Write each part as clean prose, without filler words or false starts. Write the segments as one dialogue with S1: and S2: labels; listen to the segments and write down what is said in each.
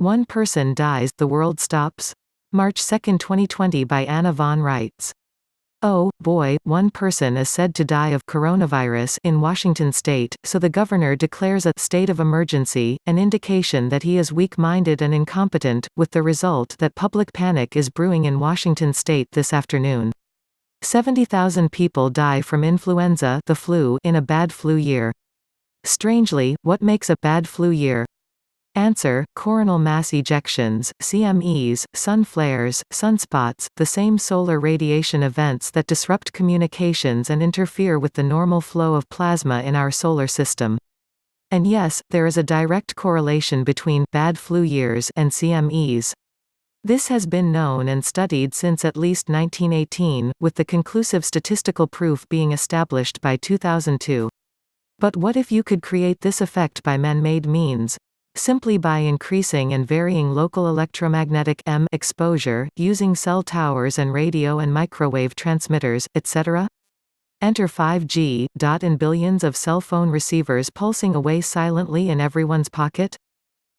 S1: One person dies, the world stops? March 2, 2020 by Anna von Reitz. Oh, boy, one person is said to die of coronavirus in Washington state, so the governor declares a state of emergency, an indication that he is weak-minded and incompetent, with the result that public panic is brewing in Washington state this afternoon. 70,000 people die from influenza, the flu, in a bad flu year. Strangely, what makes a bad flu year? Answer: coronal mass ejections, CMEs, sun flares, sunspots, the same solar radiation events that disrupt communications and interfere with the normal flow of plasma in our solar system. And yes, there is a direct correlation between bad flu years and CMEs. This has been known and studied since at least 1918, with the conclusive statistical proof being established by 2002. But what if you could create this effect by man-made means? Simply by increasing and varying local electromagnetic exposure, using cell towers and radio and microwave transmitters, etc.? Enter 5G. And billions of cell phone receivers pulsing away silently in everyone's pocket?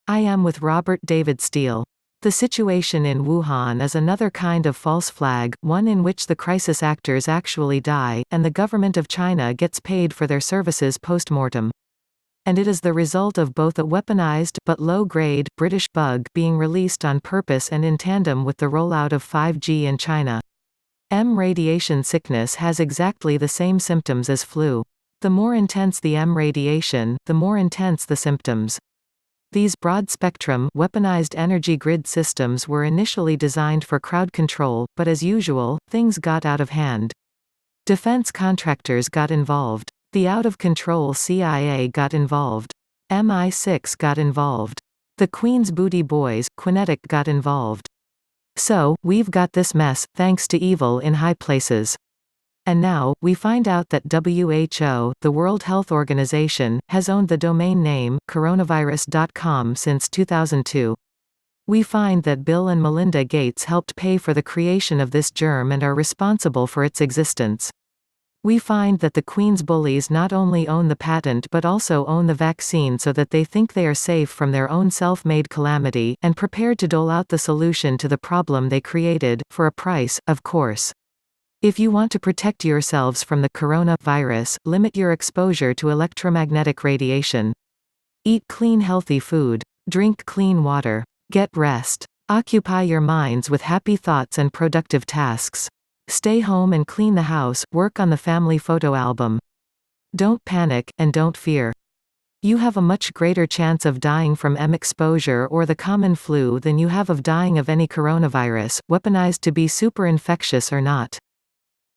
S1: I am with Robert David Steele. The situation in Wuhan is another kind of false flag, one in which the crisis actors actually die, and the government of China gets paid for their services post-mortem. And it is the result of both a weaponized, but low-grade, British bug being released on purpose and in tandem with the rollout of 5G in China. Radiation sickness has exactly the same symptoms as flu. The more intense the radiation, the more intense the symptoms. These broad-spectrum, weaponized energy grid systems were initially designed for crowd control, but as usual, things got out of hand. Defense contractors got involved. The out-of-control CIA got involved. MI6 got involved. The Queen's Booty Boys, Quinetic, got involved. So, we've got this mess, thanks to evil in high places. And now, we find out that WHO, the World Health Organization, has owned the domain name, coronaviruscom since 2002. We find that Bill and Melinda Gates helped pay for the creation of this germ and are responsible for its existence. We find that the Queen's bullies not only own the patent but also own the vaccine so that they think they are safe from their own self-made calamity, and prepared to dole out the solution to the problem they created, for a price, of course. If you want to protect yourselves from the coronavirus, limit your exposure to electromagnetic radiation. Eat clean healthy food. Drink clean water. Get rest. Occupy your minds with happy thoughts and productive tasks. Stay home and clean the house, work on the family photo album. Don't panic, and don't fear. You have a much greater chance of dying from exposure or the common flu than you have of dying of any coronavirus, weaponized to be super infectious or not.